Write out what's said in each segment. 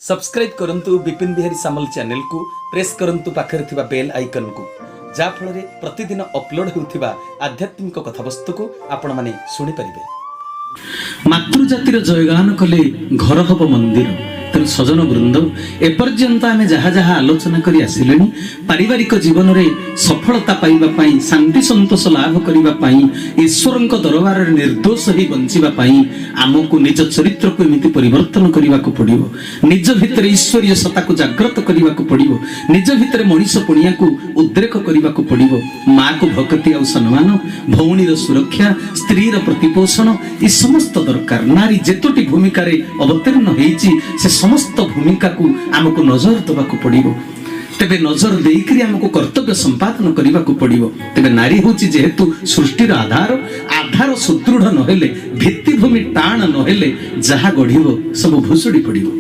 Subscribe करंतु विपिन बिहारी सामल channel को press करंतु पाखरे थिबा बेल आइकन को जा फल रे प्रतिदिन अपलोड होउथिबा आध्यात्मिक कथावस्तु को आपण माने सुनि परिबे। मातृजातिर जयगान कले घर हब मंदिर। तेणु सजन वृंद एपर्यंत आम जहाँ जहाँ आलोचना करी आसिले पारिवारिक जीवन में सफलता पाइबा शांति संतोष लाभ करने ईश्वर दरबार निर्दोष ही बंचापी आमको निज चरित्र को एमती परिवर्तन करने को पड़ो। निज भितर ईश्वरीय सत्ता को जागृत करने को पड़ो। निज भितर मनीष पुणिया को उद्रेक करने को पड़ो। माँ को भक्ति और सम्मान, भौणीर सुरक्षा, स्त्रीर प्रतिपोषण ये समस्त दरकार। नारी जेतोटी भूमिका अवतीर्ण होती समस्त भूमिका को आमको नजर देवाक पड़ो। तेबे नजर देकरी आमको कर्तव्य संपादन करने को पड़ो। तेबे नारी होची जेहेतु सृष्टिर आधार, आधार सुदृढ़ नहेले भित्तिभूमि टाण नहेले जहा गढ़िबो सब भुसुड़ी पड़ो,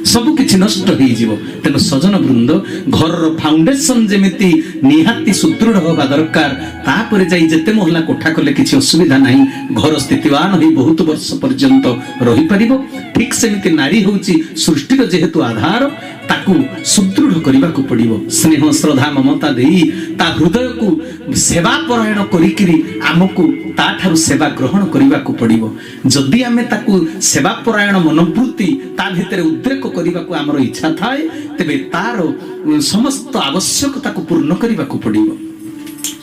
सब किछि नष्ट हो जीवो। तेणु सजन वृंद घर फाउंडेशन जेमिति निहाती सुदृढ़ होगा दरकार। तापर जाई जेते मोहल्ला कोठा कले किछि असुविधा नाही, घर स्थितिवान होई बहुत वर्ष पर्यंत रही परिबो। ठीक सेमिति नारी होची सृष्टिर जेहेतु आधार ताकू सुदृढ़ करने को पड़ो। स्नेह श्रद्धा ममता देई ता हृदय को सेवा परायण करिकिरी आमको ताठारु सेवा ग्रहण करने को पड़ो। जदि आमे ताकू सेवा परायण मनोवृत्ति ता भितर उद्रेक करने को आमर इच्छा थाए तेबे तार समस्त आवश्यकता को पूर्ण करने को पड़ो।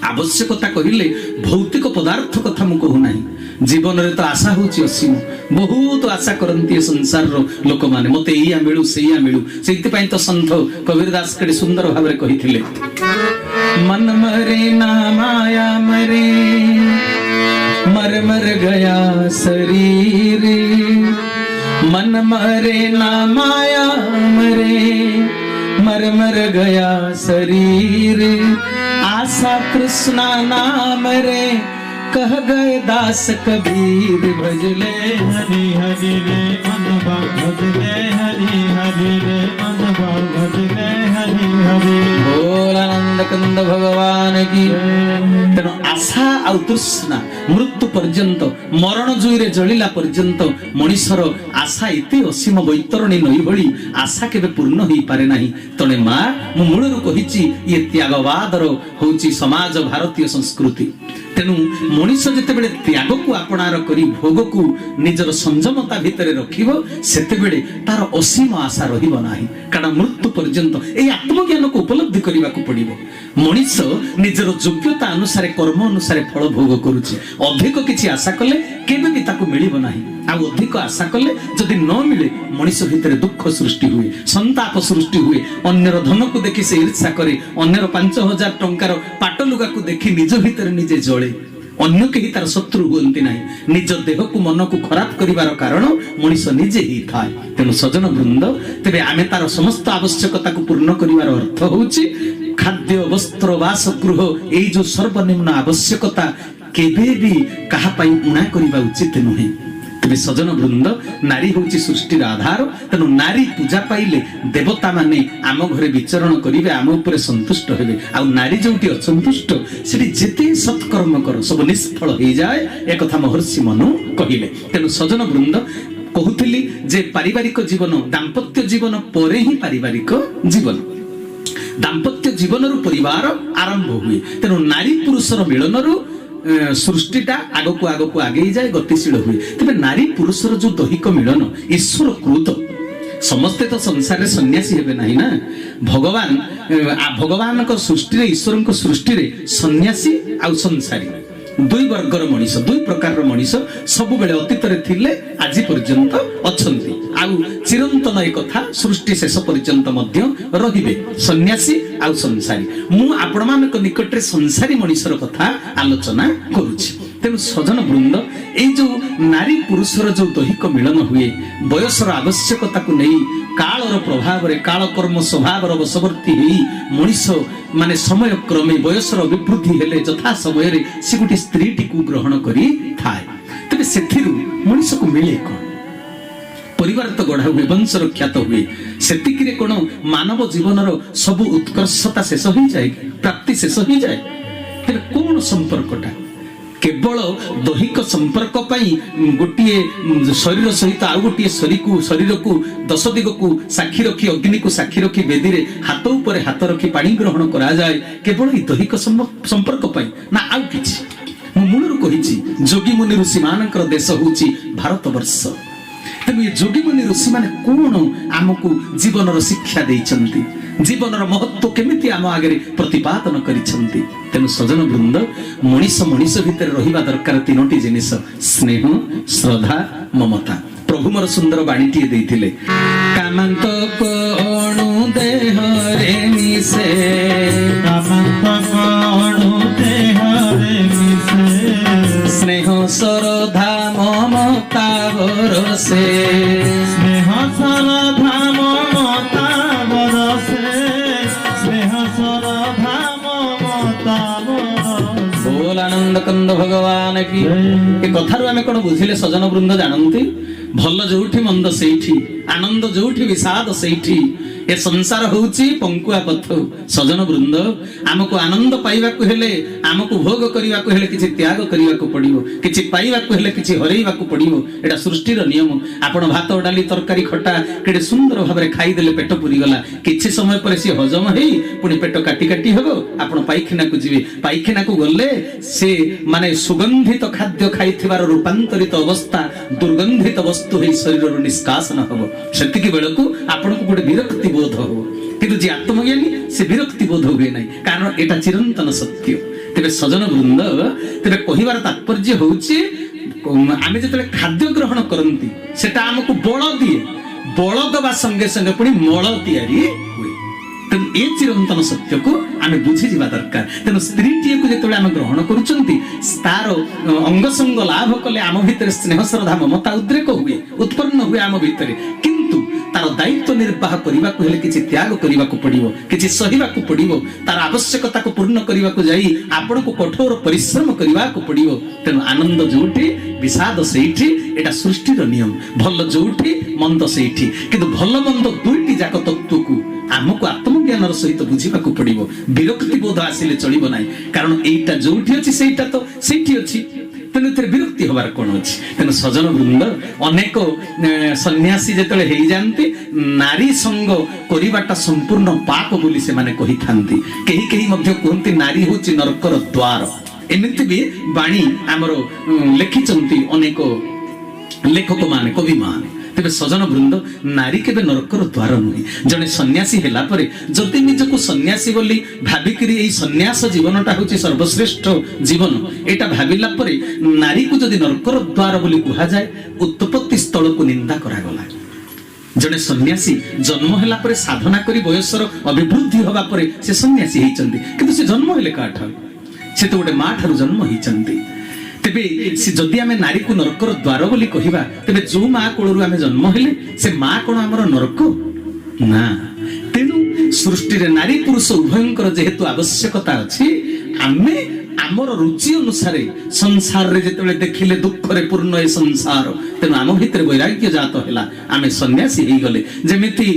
आवश्यकता कहले भौतिक पदार्थ कथा मु कहू नाही। जीवन रे तो आशा होची असीम, बहुत आशा करंती संसार रो लोक माने मते एया मिलू सेया मिलू। सेति पई तो संत कबीरदास केडे सुंदर भाव रे कहिथिले, मन मरे ना माया मरे, मर मर गया शरीर। मन मरे ना माया मरे, मर मर गया शरीर। आशा कृष्णा नाम रे कह गए दास कबीर। भजले हरि हरि रे मन भाव भजले हरि हरि रे मन भाव भजले हरि हरि। बोल आनंद कंद भगवान की। तेणु आशा आ तृष्णा मृत्यु पर्यंत मरण जुईरे जलिला पर्यंत मनीषर आशा एते असीम बैतरणी नई भली आशा केबे पूर्ण होई पारे नाही। तणे मां मु मूलरु कहिची ये त्यागवादर होची समाज भारतीय संस्कृति। तेणु मनीष जितेबेले त्याग को आपणार करी भोग को निजर संयमता भितर रखिबो सेतेबेले तार असीम आशा रहिबो नाही। कारण मृत्यु पर्यंत ए आत्मज्ञान को उपलब्धि करने को पड़ो। मनीष निजर योग्यता अनुसार कर्म अनुसार फल भोग करुछि। अधिक किछि आशा कले केबे भी ताको मिलिबो नाही। आ अधिक आशा कले जदि न मिले मनीष भितर दुख सृष्टि हुए, संताप सृष्टि हुए। अन्यर धन को देखि से ईर्षा करे, अन्यर 5000 टंकार पाटलुगा को देखि निज भितर निजे जळे। अन्य केही तार शत्रु हुअन्ति नाही। निज देह को मन को खराब करिवार कारण मनीष निजे ही थाए। तेणु सजन वृंद तेबे आमे तार समस्त आवश्यकता को पूर्ण करिवार अर्थ होउछि खाद्य वस्त्र बासगृह एई जो सर्वनिम्न आवश्यकता केबे भी कहा पई उणा करिबा उचित नुहे। तेबे सजन वृंद नारी होची सृष्टिर आधार। तेणु नारी पूजा पाइले देवता माने आम घरे विचरण करिवे, आम उपरे संतुष्ट हेबे। आ नारी जोटी असंतुष्ट सेठी जेते सत्कर्म कर सब निष्फल हो जाए एक कथा महर्षि मनु कहिले। तेणु सजन वृंद कहूथिली जे पारिवारिक जीवन दाम्पत्य जीवन परे ही पारिवारिक जीवन। दाम्पत्य जीवन रु परिवार आरंभ हुए। तेणु नारी पुरुषर मिलन रु सृष्टिटा आगो को आगे जाए, गतिशील हुए। तेबे नारी पुरुषर जो दैहिक मिलन ईश्वर कृत। समस्ते तो संसार रे सन्यासी हेबे नाही ना। भगवान को सृष्टि रे ईश्वर को सृष्टि रे सन्यासी आ संसारी दुई वर्गर मनीष, दुई प्रकार मनीष सब बेले अतीत रे थिले आज पर्यंत अछंती। आउ चिरंतन एक कथा सृष्टि शेष पर्यंत मध्य रहिबे सन्यासी आ संसारी। मु आपण मानक निकट रे संसारी मनीषर कथा आलोचना करूछि। तेणु सजन वृंद ए जो नारी पुरुषर जो दैहिक मिलन हुए बयसर आवश्यकता को नहीं कालर प्रभाव रे काल कर्म स्वभाव वशवर्ती होई मनीष माने समय क्रमे बयसर विवृद्धि हेले यथा समय रे से गोटे स्त्री को ग्रहण करी थाए। तेबे सेथिरु मनीष को मिले कोन? परिवार तो गढ़ा हुए, वंश ख्यात हुए। सेतिकिरे कोन मानव जीवनर सब उत्कर्षता शेष हो जाए, प्राप्ति शेष हो जाए? तेबे कोन संपर्कटा केवल दैहिक संपर्क गोटे शरीर सहित आउ गोटे शरीर को 10 दिग को साक्षी रखी अग्नि को साक्षी रखी वेदी रे हाथ ऊपर हाथ रखी पानी ग्रहण करा जाए केवल दैहिक संपर्क ना आउ किछि मूलरू कहिछि जोगी मुनि ऋषि मानकर देश होछि भारत वर्ष। तेणु ये जोगी मुनि ऋषि माने कोन आमको जीवनर शिक्षा देइछन्ति जीवनर महत्व केमिति आम आगे प्रतिपादन करिछन्ति। तेणु सजन वृंद मनीष मनीष भितर रहिबा दरकार 3टी जिनिस स्नेह श्रद्धा ममता। प्रभु मोर सुंदर बाणीटिए देइथिले कामंत कोणु देह रे मिसे कामंत कोणु देह रे मिसे स्नेह श्रद्धा ममता बरसे स्नेह श्रद्धा ममता बरसे स्नेह श्रद्धा ममता बरसे। बोल आनंद कंद भगवान की। ए कथारु आमे कोन बुझिले सजन वृंद जानंती भल जोठी मंद सेठी आनंद जोठी विषाद सेठी ए संसार होउची पंकुआ पथ। सजन वृंद आमको आनंद पाइबाकु हेले आमको भोग करिबाकु हेले किछि त्याग करिबाकु पड़िबो किछि पाइबाकु हेले किछि हरैबाकु पड़िबो एटा सृष्टिर नियम। आपण भात डाली तरकारी खटा केडे सुंदर भाबरे खाई देले पेट पुरी गला किछि समय पर से हजम हेई पुनी पेट काटी काटी हबो आपण पाइखना को जिवे पाइखना को गले से माने सुगंधित खाद्य खाइथिबार रूपांतरित अवस्था दुर्गंधित वस्तु हे शरीर निष्कासन हबो सेतिकी बेलकु आपण को गोटे विरक्ति बोध हो किंतु जे आत्मज्ञानी से विरक्ति बोध हुए नहीं कारण एटा चिरंतन सत्य। तेबे सजन वृंद तेबे कहिबार तात्पर्य होउची आमे जतले खाद्य ग्रहण करंती सेटा हमकु बळ दिए बळ दबा संगे संगे पुनी मळ तयारी हुए। तेणु ए चिरंतन सत्य को आमे बुझी जिबा दरकार। तेणु स्त्रीटिए को जतले आमे ग्रहण करूचंती तार अंग संग लाभ कले आम भितर स्नेह श्रद्धा ममता उद्रेक हुए उत्पन्न हुए आम भितर किंतु तार दायित्व निर्वाह करने को हेले किछि त्याग करने को पड़िबो किछि सहिबाकु पड़िबो तार आवश्यकता को पूर्ण करने को जाई आपण को कठोर परिश्रम करने को पड़िबो। तेणु आनंद जोठी विषाद सेठी एटा सृष्टिर नियम भल जोठी मंद सेठी किंतु भल मंद दुईटी जाक तत्व को आमको आत्मज्ञान सहित बुझीबाकू पड़िबो विरक्ति बोध आसिले चलिबो नाही कारण एटा जोठी अछि सेटा तो सेठी अछि तेणु एथरे विरक्ति होबार कोन अछि। तेणु सजन वृंद अनेक सन्यासी जेतले हेई जानती नारी संग करिबाटा संपूर्ण पाप बोली से माने कहि थांती केही केही मध्य कहंती नारी होची नरकर द्वार एमिति भी बाणी हमरो लेखिचंती अनेक लेखक माने कवि माने। तेबे सजन वृंद नारी केबे नरकर द्वार नुहे जने सन्यासी हेला परे जदि निजको सन्यासी बोली भाबिकरी एई सन्यास जीवनटा होची सर्वश्रेष्ठ जीवन एटा भाबिला परे नारी को जदि नरकर द्वार बोली कुहा जाय उत्पत्ति स्थल को निंदा करा गला। जने सन्यासी जन्म हेला परे साधना करी बयसर अभिवृद्धि होबा परे से सन्यासी हेचंती किंतु से जन्म हेले काठा से तो गोटे मां ठारू जन्म हेचंती। तेबे से जदि आमे नारी को नरकर द्वार बोली कहिबा तेबे जो मां कोळरू आमे जन्म हेले से मां कोन हमर नरक ना। तेनु सृष्टि रे नारी पुरुष उभयंकर जेहेतु आवश्यकता अछि आमे आमर रुचि अनुसार संसार रे जेतेबेले देखिले दुख रे पूर्ण ए संसार तेनु आम भितर वैराग्य जात हैला आमे सन्यासी हेई गले। जेमिति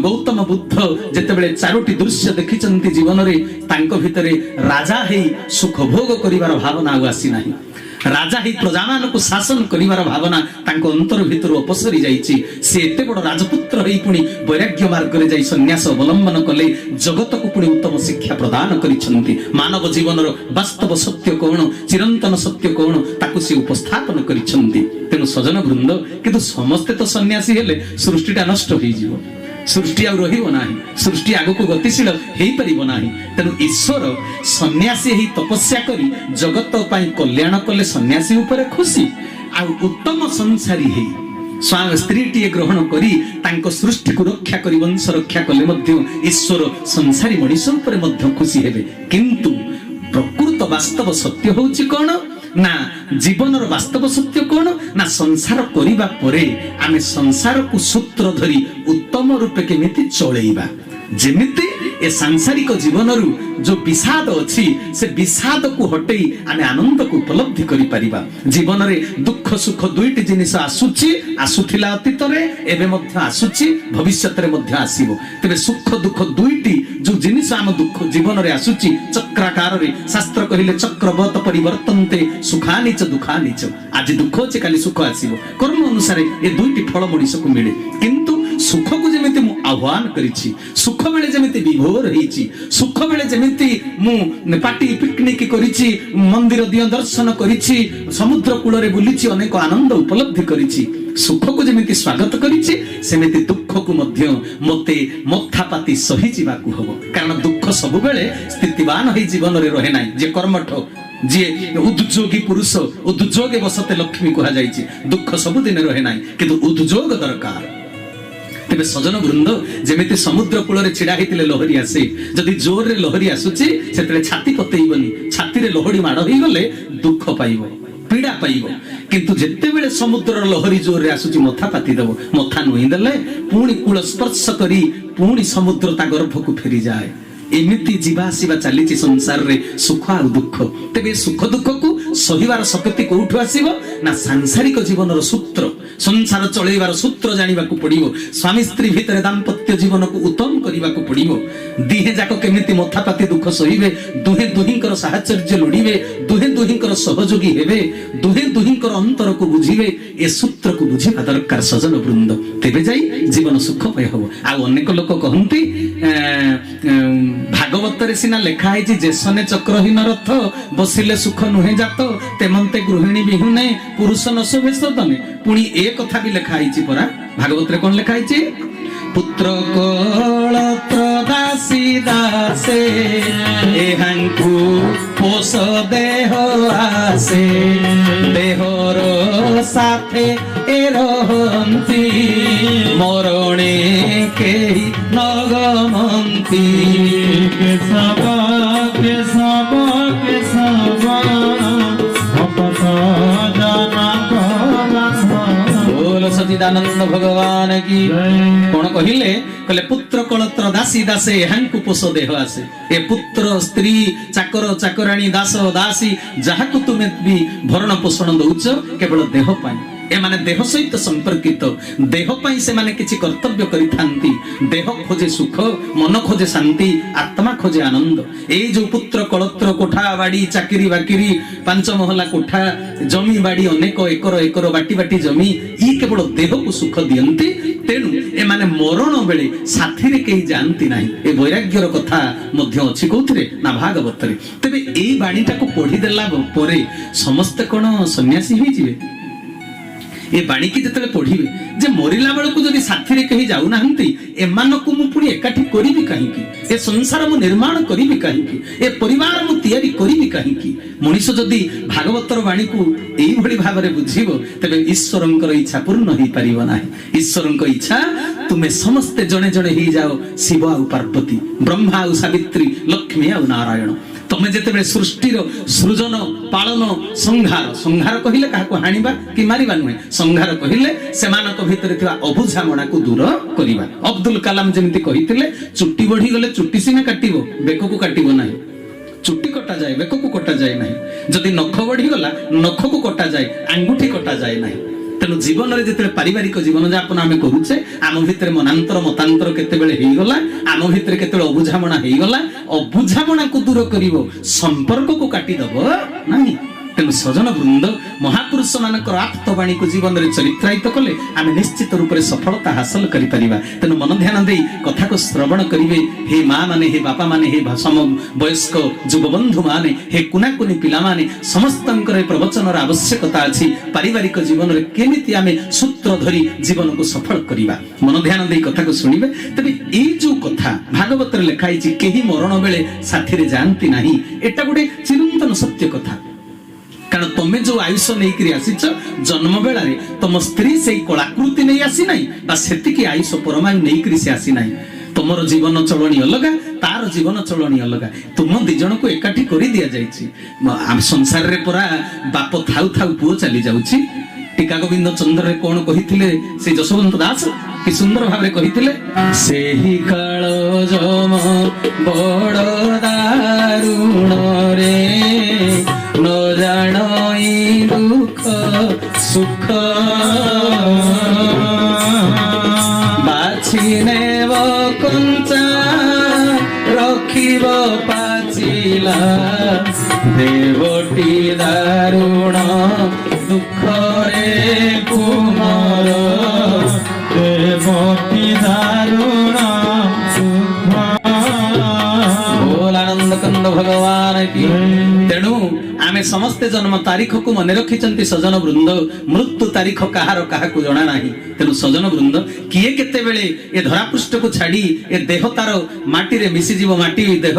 गौतम बुद्ध जेतेबेले चारोटी दृश्य देखिचंती जीवन रे तांको भितरे राजा हेई सुख भोग करिवार भावना आसी नाही राजा ही प्रजामान को शासन करिवार भावना तांको अंतर भितर अपसरी जाइछि से एते बड़ राजपुत्र होई पुनी वैराग्य मार्ग रे जाई सन्यास अवलंबन कले जगत को पुनी उत्तम शिक्षा प्रदान करिसंती मानव जीवन रो वास्तव सत्य कोन चिरंतन सत्य कोन ताकु से उपस्थापन करिसंती। तेनु सजन वृंद किंतु समस्ते तो सन्यासी हेले सृष्टिटा नष्ट होई जीवो सृष्टि आ रहिबो नाही सृष्टि आगो को गतिशील हेई परिबो नाही। तेनु ईश्वर सन्यासी ही तपस्या करी जगत पई कल्याण कले सन्यासी ऊपर खुशी आ उत्तम संसारी हेई स्वामी स्त्रीटिए ग्रहण करी तांको सृष्टि को रक्षा करी वंश रक्षा कले मध्य ईश्वर संसारी मनीष ऊपर मध्य खुशी हेबे। किंतु प्रकृत वास्तव सत्य होउची कोन ना जीवनर वास्तव सत्य कोन ना संसार करिबा परे आमे संसार को सूत्र धरी उत्तम रूपे केमिति चलेइबा जेमिति ए सांसारिक जीवनरु जो विषाद अछि से विषाद को हटेई आमे आनंद को उपलब्धि करि परिबा। जीवन रे दुख सुख दुईटी जिनिस आसुची आसुथिला अतीत रे एबे मध्य आसुची भविष्यत रे मध्य आसीबो तेबे सुख दुख दुईटी जो जिनिस आम दुख जीवन रे आसुची चक्राकार रे शास्त्र कहिले चक्रवत परिवर्तनते सुखानि च दुखानि च आज दुख अछि काली सुख आसीबो कर्म अनुसार ए दुईटी फल मनिष को मिले किंतु सुख को जेमिति मु आह्वान करिछि सुख बेले जेमिति विभोर हेछि सुख बेले जेमिति मु पार्टी पिकनिक करिछि मंदिर दिय दर्शन करिछि समुद्र कूल रे बुलिछि अनेक आनंद उपलब्धि करिछि सुख को जेमिति स्वागत करिछि सेमिति दुख को मध्य मते मथापाती सही जीवाकू हबो कारण दुख सब बेले स्थितिवान होई जीवन रे रहे नाही जे कर्मठ जे उद्योगी पुरुष उद्योगे बसते लक्ष्मी कहा जाइछि दुख सब दिन रहे नाही किंतु उद्योग दरकार तेबे सजन वृंद जेमिति समुद्र कूल रे छिड़ा हेतिले लहरी आसे जदि जोर रे लहरी आसुची सेतरे छाती पतेइबनी छाती रे लहरी माड़ होई गले दुख पाइबो पीड़ा पाइबो किंतु जेते बेले समुद्र लहरी जोर रे आसुची मथा पाती दबो मथा नुई देले पुणी कूल स्पर्श करी पुणी समुद्र ता गर्भ को फेरी जाए एमिति जीवा आसीबा चलीछि संसार रे सुख आ दुख तेबे सुख दुख को सहिबार शक्ति कोठु आसीबो ना सांसारिक जीवन रो सूत्र संसार चलैबार सूत्र जानिबा को पड़िबो स्वामी स्त्री भितरे दाम्पत्य जीवन को उत्तम करिबा को पड़िबो दिहे जाक केमिति मथापाती दुख सहिबे दुहे दुहिंकर साहचर्य लोडिबे दुहे दुहिंकर सहयोगी हेबे दुहे दुहिंकर अंतर को बुझिबे ए सूत्र को बुझिबा दरकार सजन वृंद तेबे जाई जीवन सुखमय हबो आ अनेक लोक कहंती भागवत रे सिना लेखा है जेसने चक्रहीन रथ बसिले सुख नुहे जात तेमंते गृहिणी बिहुने पुरुष न शोभे सदने पुणी ए कथा भी लेखा है परा भागवत रे कोन लेखा है पुत्र कलत्र दासी दासे एहांकु पोष देह आसे देहर साथे ए रहंती मरणे केही नगमंती केशव केशव केशव भक्त जनक बोल सच्चिदानंद भगवान की कौन कहिले कहले पुत्र कलत्र दासी दासे हांकु पोष देह आसे ए पुत्र स्त्री चाकर चाकराणी दास दासी जाहाकु तुमे भी भरण पोषण दउछ केवल देह पाई ए माने देह सहित संपर्कित देह पाई से माने किछि कर्तव्य करि थांती देह खोजे सुख मन खोजे शांति आत्मा खोजे आनंद ए जो पुत्र कलत्र कोठा बाड़ी चाकरी बाकरी पांच महला कोठा जमी बाड़ी अनेक एकर एकर बाटी बाटी जमी ई केवल देह को सुख दियंती तेणु ए माने मरण बेले साथी रे केही जानती नाही ए वैराग्यर कथा मध्य अछि कोथरे ना भागवत रे तबे ए बाणीटा को पढी देला परे समस्त कोन सन्यासी होई जिवे ए बाणी की जतले पढिबे जे मरिला बेल को जदि साथी रे कही जाउ नाहंती एमानकु मु पुनी एकाठी करिबि काहीकि ए संसार मु निर्माण करिबि काहीकि ए परिवार मु तयारी करिबि काहीकि मनुष्य जदि भागवतर बाणी को एई भली भाबरे बुझिबो तबे ईश्वरंकर इच्छा पूर्ण होई परिबो नाही ईश्वरंक इच्छा तुमे समस्त जणे जणे ही जाओ शिव आ पार्वती ब्रह्मा आ सावित्री लक्ष्मी आ नारायण तमे जेते बेले सृष्टिर सृजन पालन संहार संहार कहिले काहाको हानिबा कि मारिबा नुहे संहार कहिले सेमानक भितरे थिबा अबुझामणा को दूर करिबा अब्दुल कलाम जेमिति कहिथिले चुट्टी बढ़ी गले चुट्टी सिना काटिबो बेक को काटिबो नाही चुट्टी कटा जाए बेक को कटा जाए नाही जदि नख बढ़ी गला नख को कटा जाए अंगूठी कटा जाए नाही तेणु जीवन रे जेते पारिवारिक जीवन यापन आमे करूचे आम भितर मनांतर मतांतर केते बेले हेई गला आम भितर केते बेले अबुझामणा हेई गला अबुझामणा को दूर करिवो संपर्क को काटी दबो नाही तेणु सजन वृंद महापुरुष मानकर आप्तवाणी को जीवन में चरित्रायित कले आम निश्चित रूप से सफलता हासिल करि परिबा तेणु मन ध्यान दे कथा को श्रवण करिवे हे माँ माने हे बापा माने हे सम वयस्क युवबंधु माने हे कुना कुनी पिला माने समस्तंकर प्रवचन आवश्यकता अछि पारिवारिक जीवन में केमिति आमे सूत्र धरी जीवन को सफल करिबा मन ध्यान दे कथा को सुनिबे तबे ए जो कथा भागवत रे लिखाई छि केही मरण बेले साथी रे जानती नाही एटा गुडे चिरंतन सत्य कथा कारण तमे जो आयुष नहीं करी आसीच जन्म बेला रे तम स्त्री से कलाकृति नहीं आसी नाही बा सेति की आयुष परमायु नहीं करी से आसी नाही तुमर जीवन चलनी अलगा तार जीवन चलनी अलगा तुम दी जन को एकाठी करी दिया जायछि हम संसार रे परा बाप थाउ थाउ पुओ चली जाउछि टीका गोविंद चंद्र रे कोन कहिथिले से जशवंत दास कि सुंदर भाबरे कहिथिले सेही काळ जम बड़ दारुण रे न जानई दुख सुख बाछि नेव कंचा ଦେଖିବ ପାଚିଲା ଦେବଟି ଦାରୁଣ ଦୁଃଖରେ କୁମର ଦେବଟି ଦାରୁଣ ଆନନ୍ଦ କନ୍ଦ ଭଗବାନ କି। ତେଣୁ ଆମେ ସମସ୍ତେ ଜନ୍ମ ତାରିଖକୁ ମନେ ରଖିଛନ୍ତି ସଜନ ବୃନ୍ଦ, ମୃତ୍ୟୁ ତାରିଖ କାହାର କାହାକୁ ଜଣା ନାହିଁ। ତେଣୁ ସଜନ ବୃନ୍ଦ କିଏ କେତେବେଳେ ଏ ଧରାପୃଷ୍ଠକୁ ଛାଡି ଏ ଦେହ ତାର ମାଟିରେ ମିଶିଯିବ, ମାଟି ଦେହ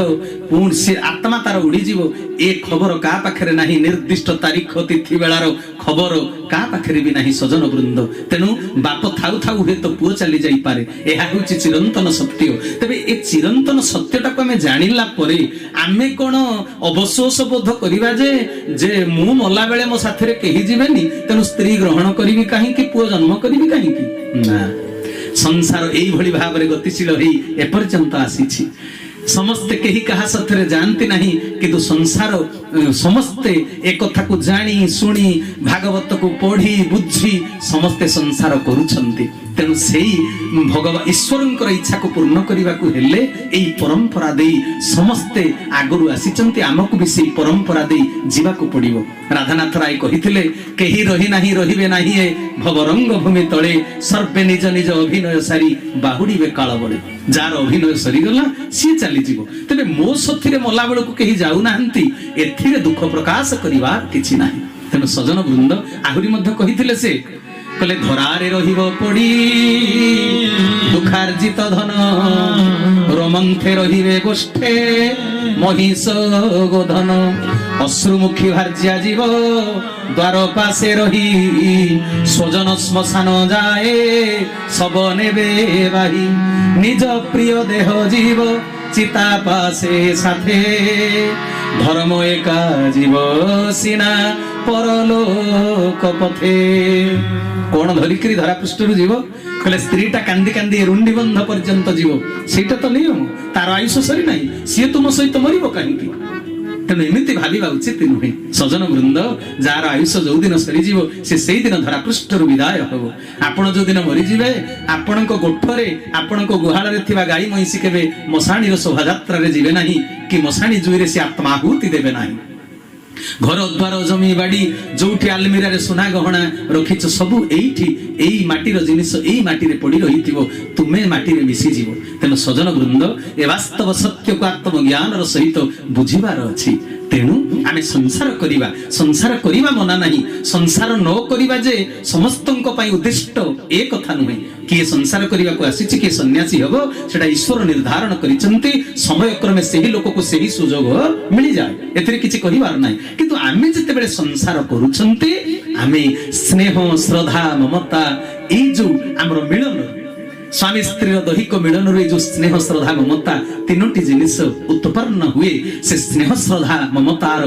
ପୁଣି ସେ ଆତ୍ମା ତାର ଉଡିଯିବ, ଏ ଖବର କାହା ପାଖରେ ନାହିଁ। ନିର୍ଦ୍ଦିଷ୍ଟ ତାରିଖ ତିଥି ବେଳାର ଖବର କାହା ପାଖରେ ବି ନାହିଁ ସଜନ ବୃନ୍ଦ। ତେଣୁ ବାପ ଥାଉ ଥାଉ ହୁଏତ ପୁଅ ଚାଲି ଯାଇପାରେ, ଏହା ହେଉଛି ଚିରନ୍ତନ ସତ୍ୟ। ତେବେ ଏ ଚିରନ୍ତନ ସତ୍ୟଟାକୁ ଆମେ ଜାଣିଲା ପରେ ଆମେ କଣ ଅବଶୋଷ ବୋଧ କରିବା ଯେ ମୁଁ ମଲା ବେଳେ ମୋ ସାଥିରେ କେହି ଯିବେନି, ତେଣୁ ସ୍ତ୍ରୀ ଗ୍ରହଣ କରିବି କାହିଁକି, ପୁଅ ଜନ୍ମ କରିବି କାହିଁକି? ନା, ସଂସାର ଏଇଭଳି ଭାବରେ ଗତିଶୀଳ ହେଇ ଏପର୍ଯ୍ୟନ୍ତ ଆସିଛି। ସମସ୍ତେ କେହି କାହା ସାଥିରେ ଯାଆନ୍ତି ନାହିଁ, କିନ୍ତୁ ସଂସାର ସମସ୍ତେ ଏ କଥାକୁ ଜାଣି ଶୁଣି ଭାଗବତକୁ ପଢି ବୁଝି ସମସ୍ତେ ସଂସାର କରୁଛନ୍ତି। ତେଣୁ ସେଇ ଭଗବାନ ଈଶ୍ୱରଙ୍କର ଇଚ୍ଛାକୁ ପୂର୍ଣ୍ଣ କରିବାକୁ ହେଲେ ଏଇ ପରମ୍ପରା ଦେଇ ସମସ୍ତେ ଆଗରୁ ଆସିଛନ୍ତି, ଆମକୁ ବି ସେଇ ପରମ୍ପରା ଦେଇ ଯିବାକୁ ପଡିବ। ରାଧାନାଥ ରାୟ କହିଥିଲେ, କେହି ରହି ନାହିଁ ରହିବେ ନାହିଁ ଏ ଭବରଙ୍ଗ ଭୂମି ତଳେ, ସର୍ବେ ନିଜ ନିଜ ଅଭିନୟ ସାରି ବାହୁଡିବେ କାଳ ବଳେ। ଯାହାର ଅଭିନୟ ସରିଗଲା ସିଏ ଚାଲିଯିବ। ତେବେ ମୋ ସାଥିରେ ମଲା ବେଳକୁ କେହି ଯାଉନାହାନ୍ତି, ଏଥିରେ ଦୁଃଖ ପ୍ରକାଶ କରିବା କିଛି ନାହିଁ। ତେଣୁ ସଜନ ବୃନ୍ଦ ଆହୁରି ମଧ୍ୟ କହିଥିଲେ, ସେ କହିଲେ ଧରାରେ ରହିବ ପଡି ଦୁଃଖାର୍ଜିତ ଧନ, ରୋମନ୍ଥେ ରହିବେ ଗୋଷ୍ଠେ ମହିଷ ଗୋଧନ, ଅଶ୍ରୁମୁଖୀ ଭାର୍ଯ୍ୟା ଯିବ ଦ୍ୱାର ପାଶେ ରହି, ସ୍ୱଜନ ଶ୍ମଶାନ ଯାଏ ଶବ ନେବେ ବାହି, ନିଜ ପ୍ରିୟ ଦେହ ଯିବ ଚିତା ପାଶେ ସାଥେ, ଧର୍ମ ଏକା ଯିବ ସିନା ପରଲୋକ ପଥେ। କଣ ଧରିକିରି ଧରା ପୃଷ୍ଠରୁ ଯିବ? କହିଲେ ସ୍ତ୍ରୀଟା କାନ୍ଦି କାନ୍ଦି ରୁଣ୍ଡି ବନ୍ଧ ପର୍ଯ୍ୟନ୍ତ ଯିବ, ସେଇଟା ତ ନିୟମ। ତାର ଆୟୁଷ ସରି ନାହିଁ, ସିଏ ତୁମ ସହିତ ମରିବ କାହିଁକି? ତେଣୁ ଏମିତି ଭାବିବା ଉଚିତ ନୁହେଁ। ସଜନ ବୃନ୍ଦ, ଯାହାର ଆୟୁଷ ଯୋଉଦିନ ସରିଯିବ ସେ ସେଇଦିନ ଧରାପୃଷ୍ଠରୁ ବିଦାୟ ହବ। ଆପଣ ଯୋଉଦିନ ମରିଯିବେ, ଆପଣଙ୍କ ଗୋଠରେ ଆପଣଙ୍କ ଗୁହାଳରେ ଥିବା ଗାଈ ମଇଁଷି କେବେ ମଶାଣୀର ଶୋଭାଯାତ୍ରାରେ ଯିବେ ନାହିଁ, କି ମଶାଣୀ ଜୁଇରେ ସେ ଆତ୍ମାହୁତି ଦେବେ ନାହିଁ। ଘର ଦ୍ୱାର ଜମି ବାଡି ଯୋଉଠି ଆଲମିରାରେ ସୁନା ଗହଣା ରଖିଛ ସବୁ ଏଇଠି, ଏଇ ମାଟିର ଜିନିଷ ଏଇ ମାଟିରେ ପଡି ରହିଥିବ, ତୁମେ ମାଟିରେ ମିଶିଯିବ। ତେଣୁ ସଜନ ବୃନ୍ଦ, ଏ ବାସ୍ତବ ସତ୍ୟକୁ ଆତ୍ମଜ୍ଞାନର ସହିତ ବୁଝିବାର ଅଛି। ତେଣୁ ଆମେ ସଂସାର କରିବା, ସଂସାର କରିବା ମନା ନାହିଁ। ସଂସାର ନ କରିବା ଯେ ସମସ୍ତଙ୍କ ପାଇଁ ଉଦ୍ଦିଷ୍ଟ ଏ କଥା ନୁହେଁ। କିଏ ସଂସାର କରିବାକୁ ଆସିଛି, କିଏ ସନ୍ନ୍ୟାସୀ ହବ, ସେଟା ଈଶ୍ୱର ନିର୍ଦ୍ଧାରଣ କରିଛନ୍ତି। ସମୟକ୍ରମେ ସେହି ଲୋକକୁ ସେହି ସୁଯୋଗ ମିଳିଯାଏ, ଏଥିରେ କିଛି କହିବାର ନାହିଁ। କିନ୍ତୁ ଆମେ ଯେତେବେଳେ ସଂସାର କରୁଛନ୍ତି, ଆମେ ସ୍ନେହ ଶ୍ରଦ୍ଧା ମମତା ଏଇ ଯୋଉ ଆମର ମିଳନ, ସ୍ୱାମୀ ସ୍ତ୍ରୀର ଦୈହିକ ମିଳନରୁ ଏଇ ଯୋଉ ସ୍ନେହ ଶ୍ରଦ୍ଧା ମମତା ତିନୋଟି ଜିନିଷ ଉତ୍ପନ୍ନ ହୁଏ, ସେ ସ୍ନେହ ଶ୍ରଦ୍ଧା ମମତାର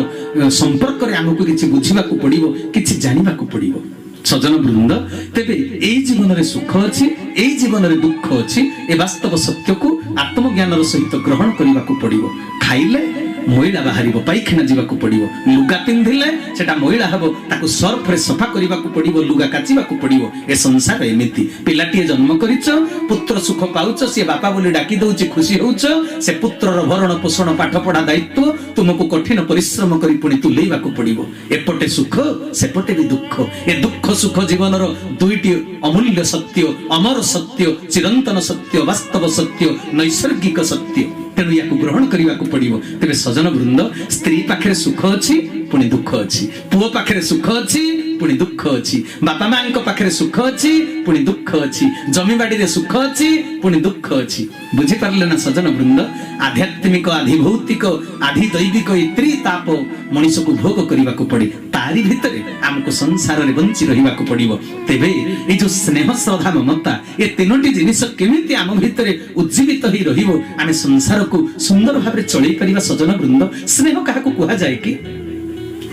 ସମ୍ପର୍କରେ ଆମକୁ କିଛି ବୁଝିବାକୁ ପଡିବ, କିଛି ଜାଣିବାକୁ ପଡିବ। ସଜନ ବୃନ୍ଦ, ତେବେ ଏଇ ଜୀବନରେ ସୁଖ ଅଛି, ଏଇ ଜୀବନରେ ଦୁଃଖ ଅଛି, ଏ ବାସ୍ତବ ସତ୍ୟକୁ ଆତ୍ମଜ୍ଞାନର ସହିତ ଗ୍ରହଣ କରିବାକୁ ପଡିବ। ଖାଇଲେ ମଇଳା ବାହାରିବ, ପାଇଖାନା ଯିବାକୁ ପଡିବ। ଲୁଗା ପିନ୍ଧିଲେ ସେଟା ମଇଳା ହବ, ତାକୁ ସର୍ଫରେ ସଫା କରିବାକୁ ପଡିବ, ଲୁଗା କାଚିବାକୁ ପଡିବ। ଏ ସଂସାର ଏମିତି। ପିଲାଟିଏ ଜନ୍ମ କରିଛ, ପୁତ୍ର ସୁଖ ପାଉଛ, ସିଏ ବାପା ବୋଲି ଡାକି ଦଉଛି, ଖୁସି ହଉଛ। ସେ ପୁତ୍ରର ଭରଣ ପୋଷଣ ପାଠ ପଢା ଦାୟିତ୍ୱ ତୁମକୁ କଠିନ ପରିଶ୍ରମ କରି ପୁଣି ତୁଲେଇବାକୁ ପଡିବ। ଏପଟେ ସୁଖ, ସେପଟେ ବି ଦୁଃଖ। ଏ ଦୁଃଖ ସୁଖ ଜୀବନର ଦୁଇଟି ଅମୂଲ୍ୟ ସତ୍ୟ, ଅମର ସତ୍ୟ, ଚିରନ୍ତନ ସତ୍ୟ, ବାସ୍ତବ ସତ୍ୟ, ନୈସର୍ଗିକ ସତ୍ୟ। ତେଣୁ ୟାକୁ ଗ୍ରହଣ କରିବାକୁ ପଡିବ। ତେବେ ସଜନ ବୃନ୍ଦ, ସ୍ତ୍ରୀ ପାଖରେ ସୁଖ ଅଛି, ପୁଣି ଦୁଃଖ ଅଛି। ପୁଅ ପାଖରେ ସୁଖ ଅଛି, ପୁଣି ଦୁଃଖ ଅଛି। ବାପା ମାଙ୍କ ପାଖରେ ସୁଖ ଅଛି, ପୁଣି ଦୁଃଖ ଅଛି। ଜମିବାଡିରେ ସୁଖ ଅଛି, ପୁଣି ଦୁଃଖ ଅଛି। ବୁଝିପାରିଲେ ନା ସଜନ ବୃନ୍ଦ? ଆଧ୍ୟାତ୍ମିକ, ଆଧିଭୌତିକ, ଆଧିଦୈବିକ ଏ ତ୍ରିତାପ ମଣିଷକୁ ଭୋଗ କରିବାକୁ ପଡେ। ତାରି ଭିତରେ ଆମକୁ ସଂସାରରେ ବଞ୍ଚି ରହିବାକୁ ପଡିବ। ତେବେ ଏଇ ଯୋଉ ସ୍ନେହ ଶ୍ରଦ୍ଧା ମମତା, ଏ ତିନୋଟି ଜିନିଷ କେମିତି ଆମ ଭିତରେ ଉଜ୍ଜୀବିତ ହେଇ ରହିବ, ଆମେ ସଂସାରକୁ ସୁନ୍ଦର ଭାବରେ ଚଳେଇ ପାରିବା। ସଜନ ବୃନ୍ଦ, ସ୍ନେହ କାହାକୁ କୁହାଯାଏ କି?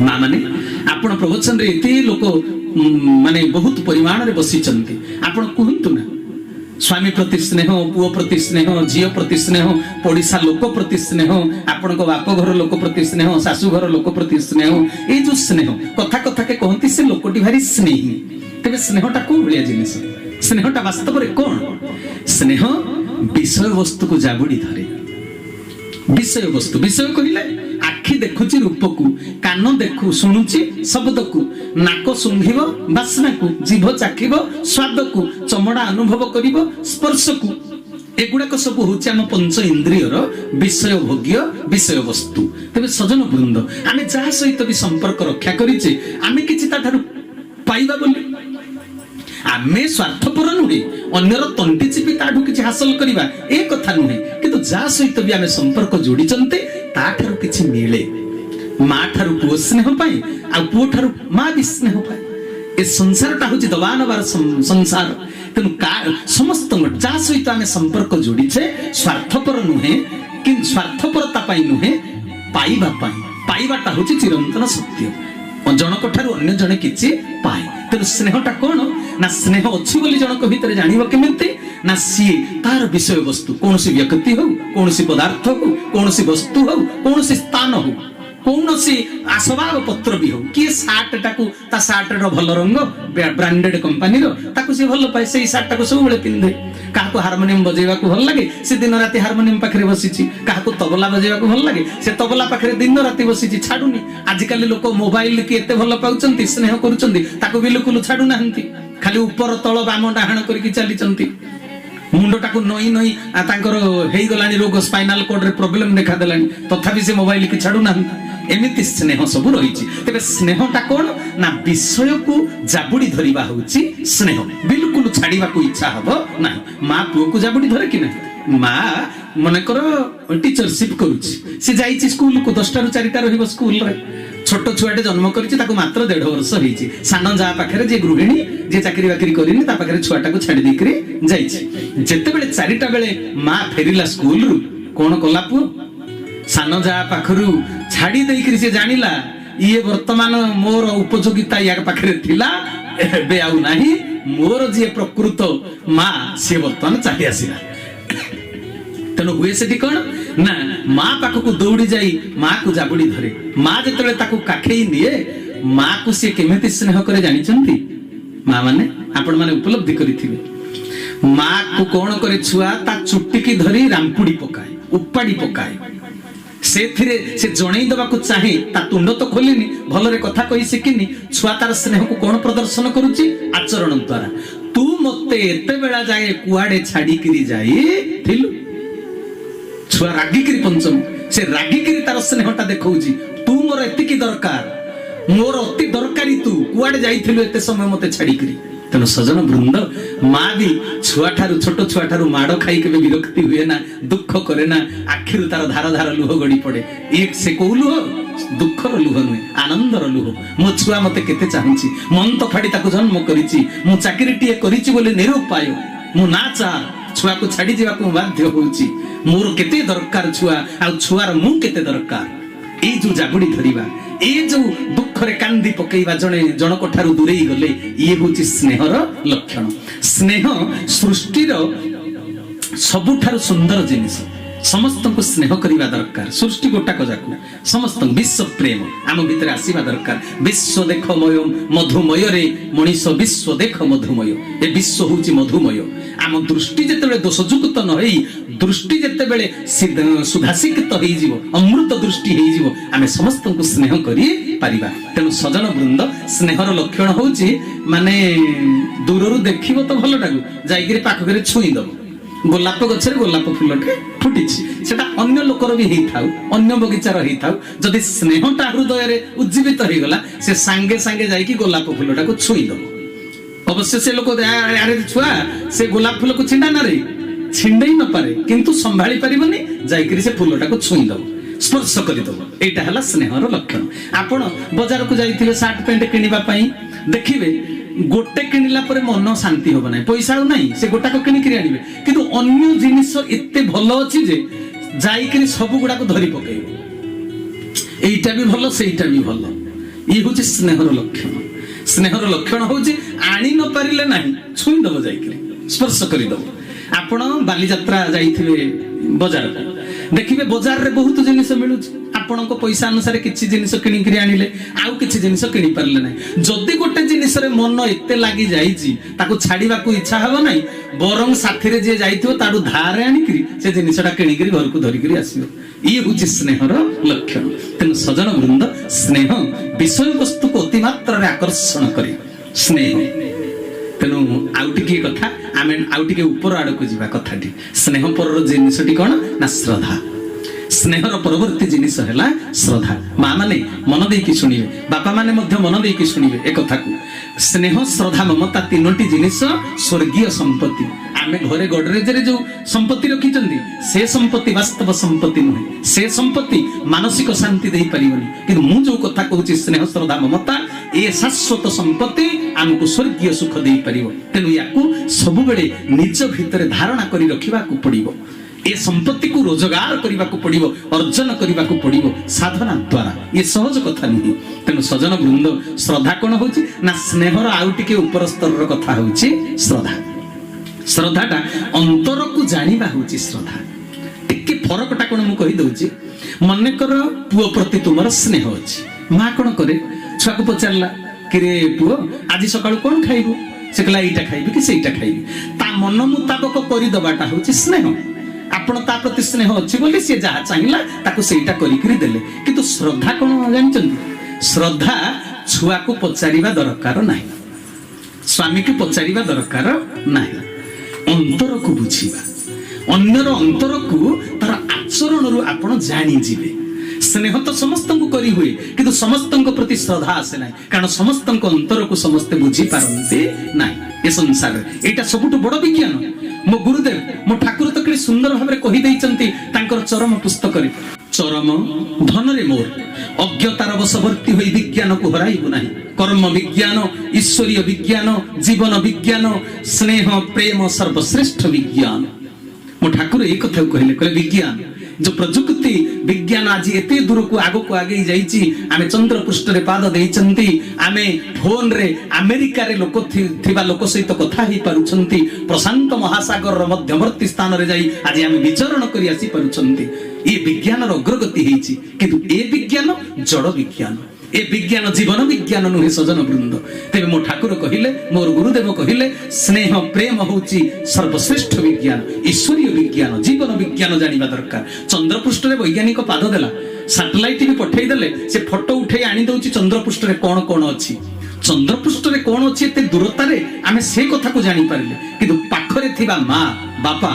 ମା ମାନେ, ଆପଣ ପ୍ରବଚନରେ ଏତେ ଲୋକ ମାନେ ବହୁତ ପରିମାଣରେ ବସିଛନ୍ତି, ଆପଣ କୁହନ୍ତୁ ନା, ସ୍ୱାମୀ ପ୍ରତି ସ୍ନେହ, ପୁଅ ପ୍ରତି ସ୍ନେହ, ଝିଅ ପ୍ରତି ସ୍ନେହ, ପଡିଶା ଲୋକ ପ୍ରତି ସ୍ନେହ, ଆପଣଙ୍କ ବାପ ଘର ଲୋକ ପ୍ରତି ସ୍ନେହ, ଶାଶୁଘର ଲୋକ ପ୍ରତି ସ୍ନେହ, ଏଇ ଯୋଉ ସ୍ନେହ, କଥା କଥାକେ କହନ୍ତି ସେ ଲୋକଟି ଭାରି ସ୍ନେହୀ। ତେବେ ସ୍ନେହଟା କୋଉ ଭଳିଆ ଜିନିଷ? ସ୍ନେହଟା ବାସ୍ତବରେ କଣ? ସ୍ନେହ ବିଷୟ ବସ୍ତୁକୁ ଜାବୁଡି ଧରେ। विषय वस्तु विषय कहले आखि देखुची रूप को, कान देखु शुणुची शब्द को, नाक शुंघिब बास्ना को, जीभ चाखिब स्वाद को, चमड़ा अनुभव करिब स्पर्श को। एगुड़ाक सब हूँ आम पंच इंद्रियर विषय भोग्य विषय वस्तु। तेज सजन वृंद आम जहाँ सहित भी संपर्क रक्षा करिचे आम किछि ताठारु पाइबा बोली आमे स्वार्थपर नुहे, अन्यर तंटी चिपी ताठू किछि हासिल करिबा ए कथा नुहे, किंतु जा सहित भी आमे संपर्क जोड़िचंते ताठारु किछि मिले। माँ ठारु पुओ स्नेह पाए आ पुओ ठारु माँ भी स्नेह पाए। ए संसारटा होछि दबा नबार संसार। तेणु समस्त जा सहित आमे संपर्क जोड़िछे स्वार्थपर नुहे, किंतु स्वार्थपरता पाई नुहे, पाइबा पाई। पाइबाटा होछि चिरंतन सत्य। जनक ठारु अन्य जने किछि पाए। तेणु स्नेहटा कौन ना स्नेह अच्छी बोली जनक भितर जानिब केमिति ना सी तार विषय वस्तु कौन सी व्यक्ति हो, कौन सी पदार्थ हो, कौन सी वस्तु हो, कौन सी स्थान हो, कौन सी आसबाब पत्र भी हो। किए सार्ट टाकू ता सार्ट रो भल रंग ब्रांडेड कंपनी रो ताकू से भल पाए सेही सार्ट टाकू सब बेले पिंधे। काहाको हारमोनियम बजेबाकू भल लागे से दिन राति हारमोनियम पाखरे बसिछि, काहाको तबला बजेबाकू भल लागे से तबला पाखरे दिन राति बसिछि छाडुनी। आजिकाली लोक मोबाइल की एते भल पाउचंती स्नेह करूचंती ताकू बिल्कुल छाडु नाहंती, खाली ऊपर तळ बाम डाहाण करिकि चलीचंती। मुंडटाकू नई नई तांकर हेई गलानी रोग स्पाइनल कॉर्ड रे प्रॉब्लम देखा देलानी तथापि से मोबाइल की छाडु नाहंती। एमिति स्नेह सब रही। तेरे स्नेहटा कौन ना विषय को जाबुड़ी धरिबा होउची स्नेह। बिल्कुल छाड़ीबा को इच्छा हबो ना। माँ पुओ को जाबुड़ी धरे कि ना, माँ मनकर टीचरशिप करूची, से जाइची स्कूल को 10टा रु 4टा रहिबो स्कूल रे। छोट छुआटे जन्म करिछि ताको मात्र 1.5 वर्ष होईची। सान जा पाखरे जे गृहिणी जे चाकरी बाकरी करिनी ता पाखरे छुआटा को छाड़ी देकरी जाइछि। जेते बेले 4टा बेले माँ फेरिला स्कूल रु कोन कला पुओ सान जा पाखरु छाड़ी देकरी से जानिला ये वर्तमान मोर उपयोगिता या पाखरे थिला एबे आउ नाही। मोर जे प्रकृत माँ से वर्तमान चाहि आसिला। तेणु हुए से कौन ना माँ पाखक दौड़ी जाई माँ को जाबुड़ी धरे। माँ जिते ताकू काखेई निए माँ को सी केमिति स्नेह करे जानिचंती। माँ माने आपण माने उपलब्धि करिथिबे। माँ को कौन करे छुआ ता चुट्टी की धरी रामपुड़ी पकाए उपाड़ी पकाए से जणई दबाकू चाहे ता तुंड तो खोलिनी भलरे कथा कहि सिकिनी छुआ तार स्नेह को कौन प्रदर्शन करूची आचरण द्वारा। तू मते एते बेला जाए कुआडे छाड़ी किरी जाई थिलु। छुआ रागिकिरी पंचम से रागिकिरी तार स्नेहटा देखौची तू मोर एतिकी दरकार, मोर अति दरकारी तू कुआडे जाइथिलु एते समय मते छाड़ी किरी। तेणु सजन वृंद माँ भी छुआ ठारू छोट छुआ ठारू माड़ खाई के विरक्ति हुए ना, दुख करे ना, आखिर तार धार धार लुह गड़ी पड़े। एक से को लुह दुखर लुह नुहे आनंदर लुह। मो छुआ मते केते चाहुची, मन तो फाड़ी ताको जन्म करिछि, मु चाकरी टिए करिछि बोले निरुपाय मु ना चा छुआ को छाड़ी जीवाकू बाध्य होउछि। मोर केते दरकार छुआ आ छुआर मु केते दरकार। ए जो जाबुड़ी धरिबा ए जो दुख रे कांदी पकेइबा जणे जनक ठारू दूरेई गले ये होछि स्नेहर लक्षण। स्नेह सृष्टिर सबुठारू सुंदर जिनिस। समस्त को स्नेह करिबा दरकार। सृष्टि गोटाक जाकू समस्त विश्व प्रेम आम भीतर आसीबा दरकार। विश्व देख मधुमय रे मनीष विश्व देख मधुमय। ए विश्व होछि मधुमय। आम दृष्टि जेतेबेले दोषयुक्त न होई दृष्टि जेतेबेले सुधासिक्त होई जीवो अमृत दृष्टि होई जीवो आमे समस्त को स्नेह करि पारिबा। तेणु सजन वृंद स्नेहर लक्षण होछि माने दूररु देखिबो तो भल लागू जाईगिरी पाखकरे छुई दबो। गोलाप गछरे गोलाप फुलटे फुटिछि सेटा अन्य लोकर भी हेई थाउ अन्य बगीचार हेई थाउ जदि स्नेहटा हृदय रे उज्जीवित होई गला से सांगे सांगे जाईकी गोलाप फुलटा को छुई दबो। अवश्य से लोक अरे छुआ से गोलाप फूल को छिंडा ना रे छिंडई न पारे किंतु संभाली परिबनी जाईकरी से फूलटा को छुई दबो स्पर्श करि दबो। एटा हला स्नेहर लक्षण। आपण बाजार को जाईथिबे शर्ट पैंट किनिबा पई देखिबे गोटे किनिला परे मन शांति होबो नै पैसा नै से गोटा को किनि किरि आनिबे किंतु अन्य जिनिस एते भलो अछि जे जाईकरी सब गुडा को धरि पकेइबो। एइटा भी भलो सेइटा भी भलो। ई होछि स्नेहर लक्षण। स्नेहर लक्षण होछि आनी न पारिले नाही छुई दबो जाईकरी स्पर्श करि दबो। आपण बाली यात्रा जाईथिबे बाजार देखिए बजार रे बहुत जिनिस मिलू आपण पैसा अनुसार किसी जिनिस किणिकी आनिले आउ किसी जिनिस किणी पारे ना जदि गोटे जिनिस मन एते लगी जाइए ताको छाड़वा को इच्छा हम ना बरं साथी जी जाइथिबो ताडू धारे आनिकी से जिनिसटा किणिकी घर को धरिकी आसो ये हूँ स्नेहर लक्षण तेणु सजन वृंद स्नेह विषय वस्तु को अति मात्रा आकर्षण करे स्नेह तेणु आउ टिके कथा आमे आउ टिके ऊपर आड़ को जीवा कथाटी स्नेह पर जिनिसटी कौन ना श्रद्धा स्नेहर परवर्ती जिनिस है श्रद्धा माँ माने मन देकी शुणिबे बापा माने मध्य मन देकी शुणिबे ए कथा को स्नेह श्रद्धा ममता तीनोटी जिनिस स्वर्गीय संपत्ति आमे घरे गडरेज रे जो संपत्ति रखिचंदी से संपत्ति वास्तव संपत्ति नुहे से संपत्ति मानसिक शांति दे परिबनी किंतु मु जो कथा कहूची स्नेह श्रद्धा ममता ए शाश्वत संपत्ति आमको स्वर्गीय सुख दे परिबो तेनु याकू सब बेले निज भितर धारणा करी रखिबा को पड़िबो ए संपत्ति को रोजगार करने को पड़िबो अर्जन करने को पड़िबो साधना द्वारा ये सहज कथा नहीं तेणु सजन वृंद श्रद्धा कौन होची ना स्नेहर आउ टिके ऊपर स्तर कथा होची श्रद्धा श्रद्धाटा अंतर को जानिबा होची श्रद्धा टिके फरकटा कौन मु कहि दउची मने कर पुओ प्रति तुमर स्नेह अछि मां कौन करे छुआ को पचारला कि रे पुओ आज सकाळ कोन खाइबो से कहला एटा खाइबी कि सेटा खाइबी ता मन मुताबिक करि दबाटा होची स्नेह आपण ता प्रति स्नेह अछि बोली से जहा चाहिला ताको सेटा करि करि देले किंतु श्रद्धा कोन जानचंदी श्रद्धा छुआ को पचारिबा दरकार नाही स्वामी को पचारिबा दरकार नाही अंतर को बुझिबा अन्यर अंतर को तार आचरण रु आपण जानि जिवे स्नेह तो समस्त को करी हुए किंतु समस्त प्रति श्रद्धा आसे ना कारण समस्त अंतर को समस्ते बुझी पारंते ना ये संसार एटा सबुठ बड़ विज्ञान मो गुरुदेव मो ठाकुर तो कि सुंदर भाव कही देइचंती तांकर चरम पुस्तक रे चरम धन रे मोर अज्ञतार वशवर्ती होई विज्ञान को हराइबु नाही कर्म विज्ञान ईश्वरीय विज्ञान जीवन विज्ञान स्नेह प्रेम सर्वश्रेष्ठ विज्ञान मो ठाकुर एक कथा कहले विज्ञान जो प्रजुक्ति विज्ञान आज एते दूर को आगो को आगे जाइछि आमे चंद्र पृष्ठ रे पाद देइचंती आमे फोन रे अमेरिका रे लोक थिबा लोक सहित कथा ही पारुछंती प्रशांत महासागर रो मध्यवर्ती स्थान रे जाई आज आमे विचरण करी आसी पारुछंती ये विज्ञान रो अग्रगति हेछि किंतु ए विज्ञान जड़ विज्ञान ए विज्ञान जीवन विज्ञान नुहे सजन वृंद तेबे मो ठाकुर कहिले मोर गुरुदेव कहिले स्नेह प्रेम होची सर्वश्रेष्ठ विज्ञान ईश्वरीय विज्ञान जीवन विज्ञान जानिबा दरकार चंद्रपृष्ठ रे वैज्ञानिक पाद देला सैटेलाइट भी पठेई देले से फोटो उठेई आनी दउची चंद्रपृष्ठ रे कोन कोन अछि चंद्रपृष्ठ रे कोन अछि एते दूरता रे आमे से कथा को जानि पारले किंतु पाखरे थिबा मां बापा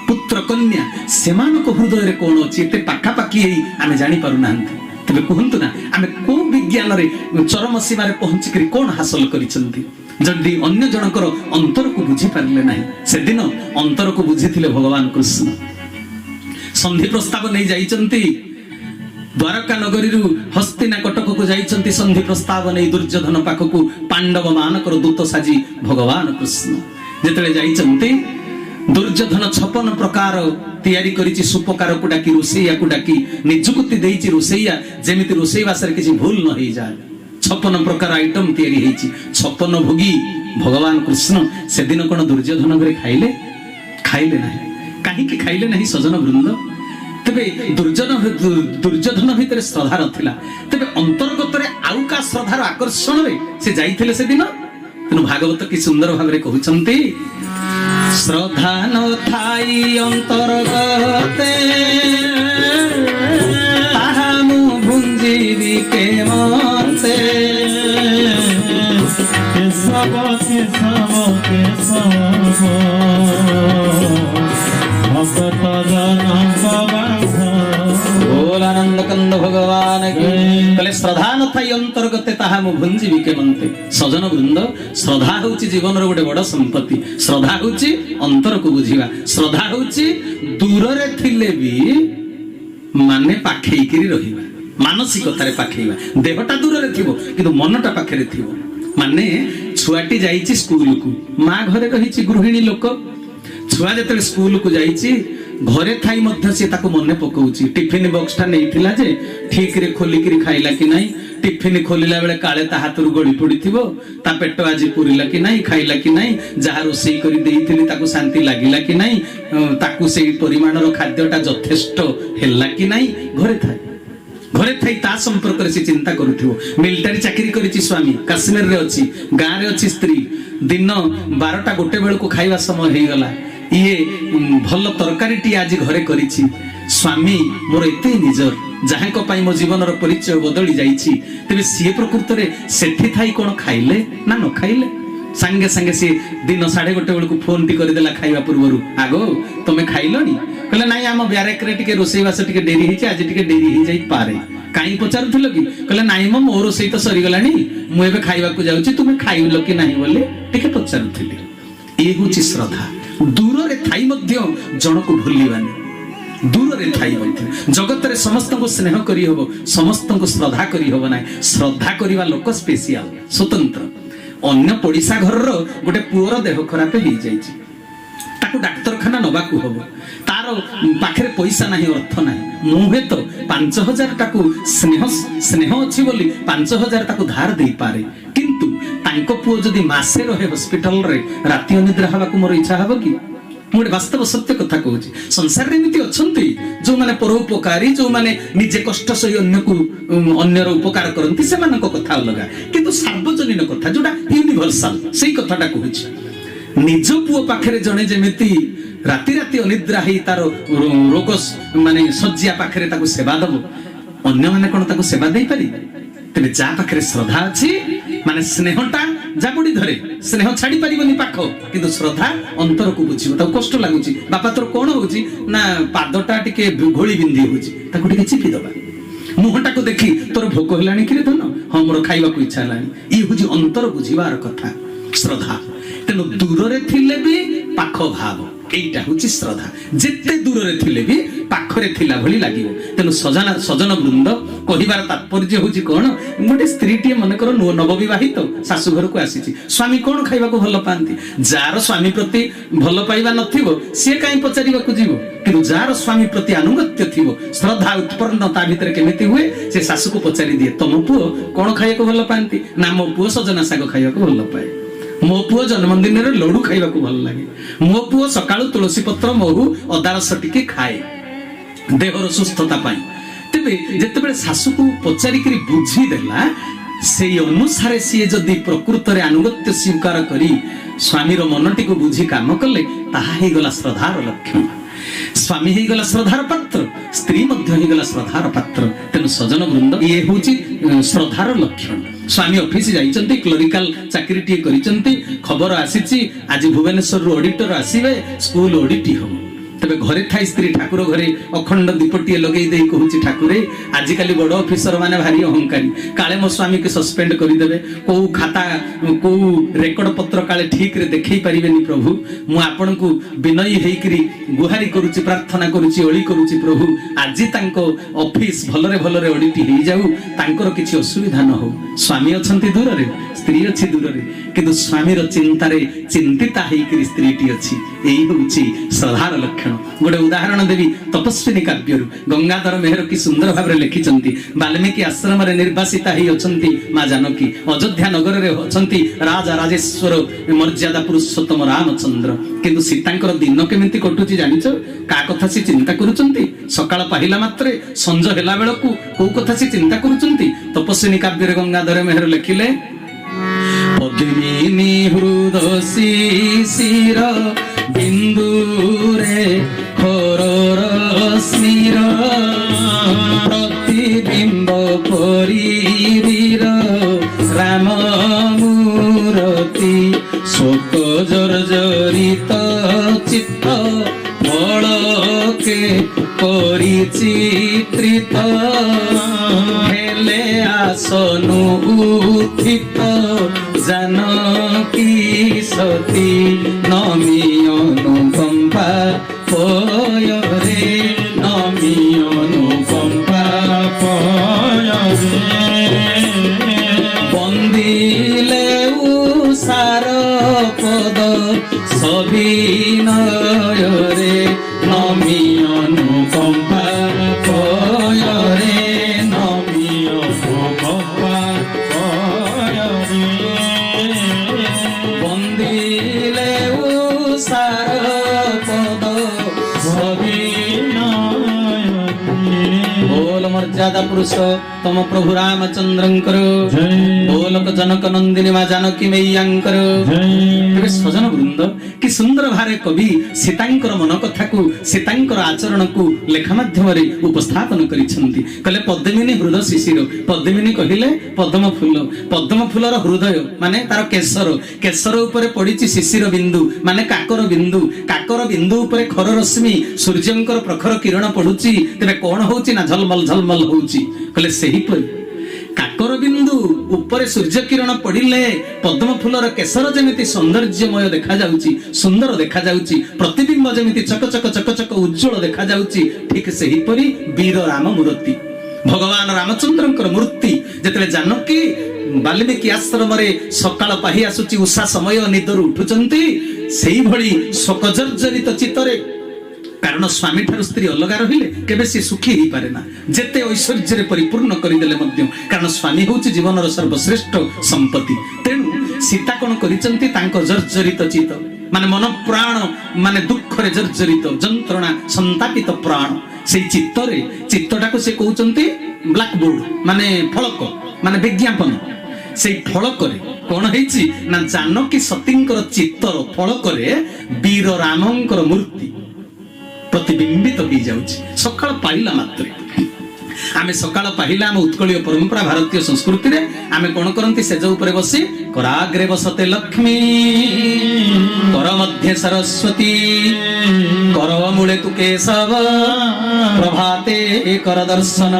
पुत्र कन्या सेमानक हृदय रे कोन अछि एते पाखा पाखी हेई आमे जानि पारु नाहंती तबे कहंतु ना आमे को विज्ञान रे चरम सीमा रे पहुंची करी कोन हासिल करिसंती जल्दी अन्य जनकर अंतर को बुझी पारले नाही से दिन अंतर को बुझिथिले भगवान कृष्ण संधि प्रस्ताव नहीं जाइचंती द्वारका नगरी रु हस्तिना कटक को जाइचंती संधि प्रस्ताव नहीं दुर्योधन पाखकु पांडव मानकर दूत साजी भगवान कृष्ण जेतले जाइचंती दुर्योधन 56 प्रकार तैयारी करिछि सुपकार को डाकी रोसैया को डाकी निजुक्ति देइछि रोसैया जेमिति रोसै भाषा किछि भूल न होई जाय 56 प्रकार आइटम तैयारी हेछि 56 भोगी भगवान कृष्ण से दिन कोन दुर्योधन घरे खाइले नाही काहे कि खाइले नाही सजन वृंद तबे दुर्योधन भितर श्रद्धा रथिला तबे अंतर्गत रे आउ का श्रद्धार आकर्षण रे से जाइथिले से दिन तेनु भागवत की सुंदर भाव रे कहउचंती श्रद्धा न थाई अंतर्गते ताहा मु भुंजीबी के मते आनंद कंद भगवान की कले श्रद्धा न थाई अंतर्गते ताहा मु भुंजीबी के मनते सजन वृंद श्रद्धा होची जीवन रो गोटे बड़ संपत्ति श्रद्धा होची अंतर को बुझिबा श्रद्धा होची दूर रे थिले भी माने पाखेई करी रहिबा मानसिकता रे पाखेइबा देहटा दूर रे थिबो किंतु मनटा पाखे रे थिबो माने छुआटी जाईची स्कूल को मां घरे रहिची गृहिणी लोक छुआ जिते स्कूल को जाइए घरे थाई मध्य से ताको मने पकाउची टिफिन बॉक्स टा नेइथिला जे ठीक रे खोलिकरी खाइला कि नाही टिफिन खोलिला बेले काले ता हाथरू गड़ी पड़िथिबो ता पेट आज पुरिला कि नाही खाइला कि नाही जहा रोसई करी देइथिली ताको शांति लागिला कि नाही ताको सेई परिमाणर खाद्यटा यथेष्ट हेला कि नाही घरे थाई ता संपर्क रे से चिंता करूथिबो मिलिटरी चाकरी करिछि स्वामी काश्मीर रे अछि गां रे अछि स्त्री दिन 12टा गोटे बेल को खाइबा समय हे गला ये भल तरकारी आज घरे करिछि स्वामी मोर एते निजर जहाँ को पाई मो जीवन परिचय बदली जाइछि तेबे सी प्रकृत रे सेठी थाई कोन खाइले ना न खाइले संगे संगे सी दिन 1:30 बेल को फोन टी कर देला खाइबा पूर्वरु आगो तमे खाइलोनी कहले नाई आम ब्यारेक रे टिके रोसई वास टिके डेरी हिछि आज टिके डेरी हि जाई पारे काई पचारुथिलो कि कहले नाई मो मोर रोसई तो सरी गलानी मु एबे खाइबा को जाउछि तुमे खाइलो कि नाही बोले टिके पचारुथिली ए होछि श्रद्धा दूर रे थाई मध्य जन को भूलिबानी दूर रे थाई मध्य जगत रे समस्त को स्नेह करी होबो समस्त को श्रद्धा करी होबो नाही श्रद्धा करिवा लोक स्पेशल स्वतंत्र अन्य पड़िसा घर रो गोटे पुअर देह खराब हे जाइछि ताको डाक्तरखाना नबाकू होबो तार पाखरे पैसा नाही अर्थ नाही मुहे तो 5000 टाकू स्नेह अछि बोली 5000 टाकू धार देई पारे किंतु तांको पुओ जदी मासे रहे हॉस्पिटल रे राति अनिद्रा हवा को मोर इच्छा हबो कि मोर वास्तव सत्य कथा कहूची संसार रे एमिति अछंती जो माने परोपकारी जो माने निजे कष्ट सही अन्य को अन्यर उपकार करंती से मानको कथा अलगा किंतु सार्वजनीन कथा जोटा यूनिवर्सल सेही कथाटा कहूची निज पुओ पाखरे जणे जेमिति राति राति अनिद्रा हेई तार रोग माने सज्जिया पाखरे ताको सेवा दबो अन्य माने कोन ताको सेवा देई पारि तेबे जा पाखरे श्रद्धा अछि माने स्नेहटा जाबुडी धरे स्नेह छाड़ी पारिबनी पाख किंतु श्रद्धा अंतर को बुझिबो ताको कष्ट लागुची बापा तोर कोन होउची ना पादटा टिके घोळी बिंदी होउची ताको टिके चिपी दबा मुहटा को देखी तोर भोक हेलानी कि रे धन हम मोर खाइबा को इच्छा हेलानी ई होउची अंतर बुझिबार कथा श्रद्धा तेनु दूर रे थिले भी पाख भाव एटा होची श्रद्धा जेते दूर रे थिले भी पाखरे थिला भली लागिवो तेनु सजन वृंद कहिबार तात्पर्य होची कोन गोटे स्त्री टी मन कर नवविवाहित सासु घर को आसीची स्वामी कोन खाइबा को भल पांती जार स्वामी प्रति भल पाइबा नथिबो से काई पचारिबा को जीवो किंतु जार स्वामी प्रति अनुगत्य थिबो श्रद्धा उत्पन्न ता भीतर केमिति हुए से सासु को पचारि दिए तम पुओ कोन खाइबा को भल पांती ना मो पुओ सजना साग खाइबा को भल पाए मो पुओ जन्मदिन रे लड्डू खाइबा को भल लागे मो पुओ सकाळु तुलसी पत्र महू अदारस टिके खाए देहर सुस्थता पाई तेबे जेतेबेले सासु को पचारि करी बुझी देला सेई अनुसारे सिए जदी प्रकृत रे अनुगत्य स्वीकार करी स्वामी रो मनटी को बुझी काम कले ताहा हे गला श्रद्धार लक्षण स्वामी हे गला श्रद्धार पात्र स्त्री मध्य हे गला श्रद्धार पात्र तेनु सजन वृंद ये होची श्रद्धार लक्षण स्वामी ऑफिस जाइचंती क्लरिकल चाकरी टी करिचंती खबर आसीची आज भुवनेश्वर रो ऑडिटर आसीबे स्कूल ऑडिट हो तबे घरे थाई स्त्री ठाकुर घरे अखंड दीपटी लगे दे कहूची ठाकुरे आजि काली बड़ ऑफिसर माने भारी अहंकारी काले मो स्वामी के सस्पेंड करि देबे को खाता को रेकॉर्ड पत्र काले ठीक रे देखै परिबेनी प्रभु मु आपन को विनयी हेकरी गुहारी करूची प्रार्थना करूची ओळी करूची प्रभु आजि तांको ऑफिस भलरे ऑडिट हे जाऊ तांकर किछि असुविधा न हो स्वामी अछंती दूर रे स्त्री अछि दूर रे किंतु स्वामी रो चिंता रे चिंतिता हेकरी स्त्रीटी अछि एई होची श्रद्धार लक्षण गोटे उदाहरण देवी तपस्विनी काव्य गंगाधर मेहर की सुंदर भाव लिखिंट वाल्मीकि आश्रम रे निर्वासिता ही अछंती मां जानकी अयोध्या नगर रे अछंती राजा राजेश्वर मर्यादा पुरुषोत्तम रामचंद्र किंतु सीतांकर दिन केमिति कटुची जानिछ का कथा से चिंता करूचंती सकाळ पाहिला मात्रे संज हेला बेलकू को कथा से चिंता करूचंती तपस्विनी काव्य रे गंगाधर मेहर लिखिले पद्मिनी हृदसी शिर बिंदुरे खरर स्मिर प्रतिबिंब परिवीर राम मूर्ति शोक जर्जरित चित्त फलके परिचित्रित हेले आसनु उत्थित जानकी सती नमी अनुकंपा पय रे नमी अनुकंपा पय रे बंदिले उसार पद সবিনয়রে নমি অনুকম্পা কয়রে নমি অনুকম্পা কয়রে বন্দিলে উসার পদ बोल मर्यादा पुरुषोत्तम प्रभु रामचंद्रंकर बोलक जनक नंदिनी मां जानकी मैयांकर तेरे स्वजन वृंद कि सुंदर भारे कवि सीतांकर मन कथा को सीतांकर आचरण को लेखा माध्यम उपस्थापन करिसेंती कहले पद्मिनी हृदय शिशिर पद्मिनी कहिले पद्म फूलर हृदय माने तार केसर केसर ऊपर पड़िछि शिशिर बिंदु माने काकर बिंदु ऊपर खर रश्मि सूर्यंकर प्रखर किरण पडुछि तेबे कोन होउछि ना झलमल होउछि कहले सेही परि काकर बिंदु ऊपर सूर्य किरण पड़िले पद्म फूलर केसर जमिति सौंदर्यमय देखा जाउछि सुंदर देखा जाउछि प्रतिबिंब जमिति चक उज्जवल देखा जाउछि ठीक सेही परि वीर राम मूर्ति भगवान रामचंद्रंकर मूर्ति जेतले जानकी बाल्मीकि आश्रम रे सकाळ पाहि आसुछि उषा समय निदर उठुचंती सेही भଳି शोकजर्जरित चित्तरे कारण स्वामी ठारू स्त्री अलगा रहिले केबे से सुखी ही पारे ना जेते ऐश्वर्य रे परिपूर्ण करि देले मध्य कारण स्वामी होउछि जीवनर सर्वश्रेष्ठ संपत्ति तेनु सीता कोन करिचंती तांको जर्जरित चित्त माने मन प्राण माने दुख रे जर्जरित जंत्रणा संतापित प्राण सेई चित्तटाको से कहउचंती ब्लैक बोर्ड माने फलक माने विज्ञापन सेई फलक रे कोन हेछि ना जानकी सतींकर चित्तर फलक रे वीर रामंकर मूर्ति प्रतिबिंबित हो जाउछि सकाळ पाइला मात्रे आमे सकाळ पाहिला आम उत्कलीय परंपरा भारतीय संस्कृति रे आमे कोन करंती सेज ऊपर बसी कराग्रे बसते लक्ष्मी कर मध्य सरस्वती कर मूले तु केशव प्रभाते कर दर्शन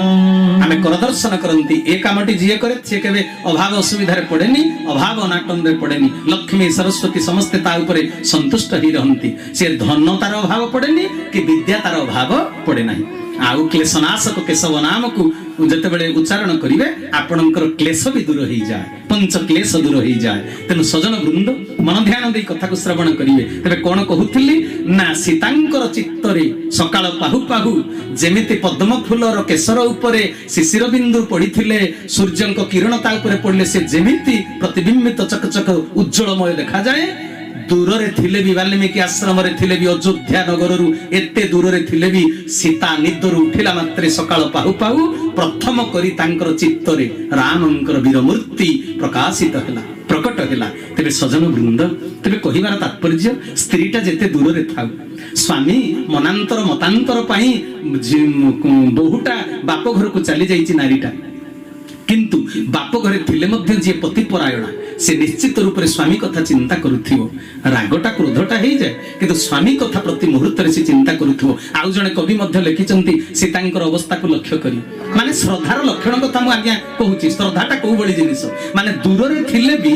आमे कर दर्शन करंती ए कामटी जिए करे से केबे अभाव असुविधा रे पड़ेनी अभाव अनाटन रे पड़ेनी लक्ष्मी सरस्वती समस्त ता ऊपर संतुष्ट ही रहंती से धन तार अभाव पड़ेनी कि विद्या तार अभाव पड़े नाही आउ क्लेशनाशक केशव नाम को जते बेले उच्चारण करिवे आपनकर क्लेश भी दूर हो जाए पंच क्लेश दूर हो जाए तेनु सजन वृंद मन ध्यान दे कथा को श्रवण करिवे तबे कोन कहउथिली ना सीतांकर चित्तरे सकाळ पाहु पाहु जेमिति पद्म फूलर केसर उपरे शिशिर बिंदु पड़िथिले सूर्यंक किरण ता उपरे पड़ले से जेमिति प्रतिबिंबित चकचक उज्जवलमय देखा जाए दूर रे थिले भी वाल्मीकि आश्रम रे थिले भी अयोध्या नगर रु एते दूर रे थिले भी सीता निदर उठिला मात्रे सकाळ पाहु पाहु प्रथम करी तांकर चित्तरे रामंकर वीर मूर्ति प्रकाशित हला प्रकट हला तेबे सजन वृंद तेबे कहिबार तात्पर्य स्त्रीटा जेते दूर रे थाउ स्वामी मनांतर मतांतर पाई बहुटा बाप घर को चली जाईची नारीटा किंतु बाप घरे थिले मध्य जे पतिपरायणा से निश्चित रूप से स्वामी कथा चिंता करुथिबो रागटा क्रोधटा हे जाय किंतु स्वामी कथा प्रति मुहूर्त रे से चिंता करुथिबो आउ जने कवि मध्य लिखिचंती सीतांकर अवस्था को लक्ष्य करी माने श्रद्धार लक्षण कथा मु आज्ञा कहूची श्रद्धाटा को बळी जिनिस माने दूर रे थिले भी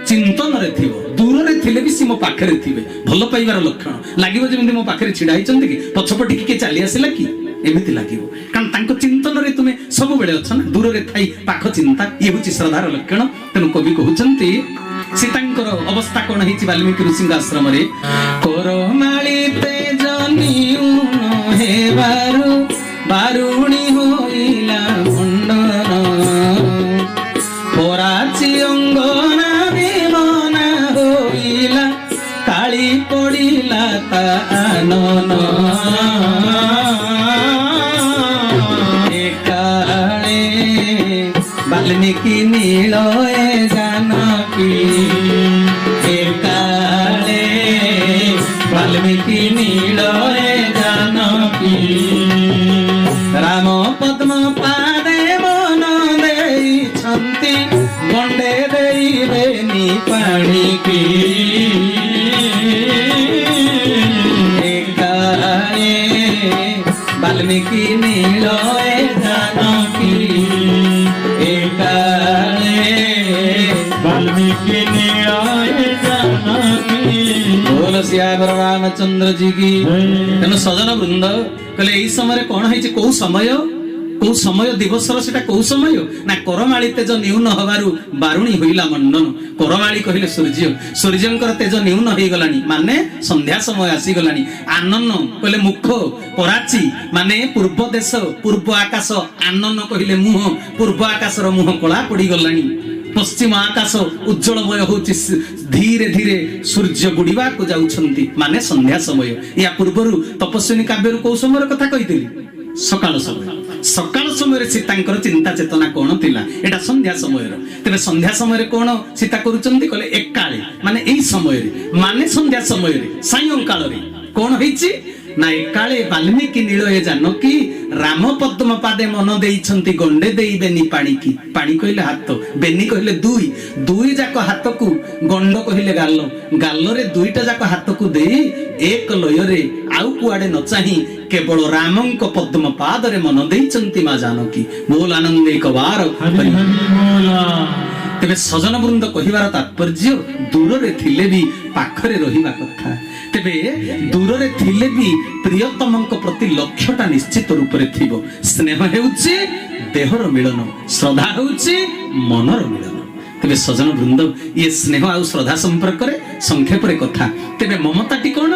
चिंतन रे थिबो दूर रे थिले भी सी मो पाखरे थिबे भलो पाइबार लक्षण लागिबो जेमिति मो पाखरे छिडा हिचंती कि पछपटी के चली आसिला कि एमिति लागिबो कारण तांको चिंतन रे तुमे सब बेले अछ ना दूर रे थाई पाख चिंता ये होची श्रद्धार लक्षण तेनु कवि कहउचंती सीतांकर अवस्था कोन हिची वाल्मीकि ऋषिंग आश्रम रे कोरमाली ते जनिउ हे बारुणी होइला मुंडन पोराची अंगना विमना होइला काली पडिला ता आनन वाल्मीकि नीलये जानकी एकाले वाल्मीकि नीलये जानकी राम पद्म पादे मन देई छंती गंडे देइबे नि पानी की एकाले वाल्मीकि नीलये जानकी वाल्मीकि नीलये जानकी बोल सियावर रामचंद्र जी की तेनु सजन वृंद कहले एई समय कोन हेछि को समय କୋଉ ସମୟ ଦିବସର ସେଟା କୋଉ ସମୟ ନା କରମାଳି ତେଜ ନ୍ୟୁନ ହବାରୁ ବାରୁଣୀ ହୋଇଲା ମଣ୍ଡନ। କରମାଳି କହିଲେ ସୂର୍ଯ୍ୟ, ସୂର୍ଯ୍ୟଙ୍କର ତେଜ ନ୍ୟୁନ ହେଇଗଲାଣି ମାନେ ସନ୍ଧ୍ୟା ସମୟ ଆସିଗଲାଣି। ଆନନ କହିଲେ ମୁଖ, ପରାଚି ମାନେ ପୂର୍ବ ଦେଶ ପୂର୍ବ ଆକାଶ, ଆନନ କହିଲେ ମୁହଁ, ପୂର୍ବ ଆକାଶର ମୁହଁ କଳା ପଡିଗଲାଣି। ପଶ୍ଚିମ ଆକାଶ ଉଜ୍ଜଳମୟ ହଉଛି, ଧୀରେ ଧୀରେ ସୂର୍ଯ୍ୟ ବୁଡିବାକୁ ଯାଉଛନ୍ତି ମାନେ ସନ୍ଧ୍ୟା ସମୟ। ୟା ପୂର୍ବରୁ ତପସ୍ୱିନୀ କାବ୍ୟରୁ କୋଉ ସମୟର କଥା କହିଥିଲି? ସକାଳ ସମୟ। ସକାଳ ସମୟରେ ସୀତାଙ୍କର ଚିନ୍ତା ଚେତନା କଣ ଥିଲା? ଏଟା ସନ୍ଧ୍ୟା ସମୟର। ତେବେ ସନ୍ଧ୍ୟା ସମୟରେ କଣ ସୀତା କରୁଛନ୍ତି କହିଲେ ଏକାଳେ ମାନେ ଏଇ ସମୟରେ ମାନେ ସନ୍ଧ୍ୟା ସମୟରେ ସାୟଂକାଳରେ କଣ ହେଇଛି ନା ଏକାଳେ ବାଲ୍ମୀକି ନୀଳଏ ଜାନକୀ ରାମ ପଦ୍ମ ପାଦେ ମନ ଦେଇଛନ୍ତି ଗଣ୍ଡେ ଦେଇବେନି ପାଣିକି। ପାଣି କହିଲେ ହାତ, ବେନି କହିଲେ ଦୁଇ, ଦୁଇ ଯାକ ହାତକୁ ଗଣ୍ଡ କହିଲେ ଗାଲ, ଗାଲରେ ଦୁଇଟା ଯାକ ହାତକୁ ଦେଇ ଏକ ଲୟରେ ଆଉ କୁଆଡେ ନ ଚାହିଁ କେବଳ ରାମଙ୍କ ପଦ୍ମ ପାଦରେ ମନ ଦେଇଛନ୍ତି ମା ଜାନକୀ। ବୋଲ ଆନନ୍ଦ ଏକ ବାର। ହରି ହରି ବୋଲ। ତେବେ ସଜନ ବୃନ୍ଦ କହିବାର ତାତ୍ପର୍ଯ୍ୟ ଦୂରରେ ଥିଲେ ବି ପାଖରେ ରହିବା କଥା। ତେବେ ଦୂରରେ ଥିଲେ ବି ପ୍ରିୟତମଙ୍କ ପ୍ରତି ଲକ୍ଷ୍ୟଟା ନିଶ୍ଚିତ ରୂପରେ ଥିବ। ସ୍ନେହ ହେଉଛି ଦେହର ମିଳନ, ଶ୍ରଦ୍ଧା ହେଉଛି ମନର ମିଳନ। ତେବେ ସଜନ ବୃନ୍ଦ ଇଏ ସ୍ନେହ ଆଉ ଶ୍ରଦ୍ଧା ସମ୍ପର୍କରେ ସଂକ୍ଷେପରେ କଥା। ତେବେ ମମତାଟି କଣ?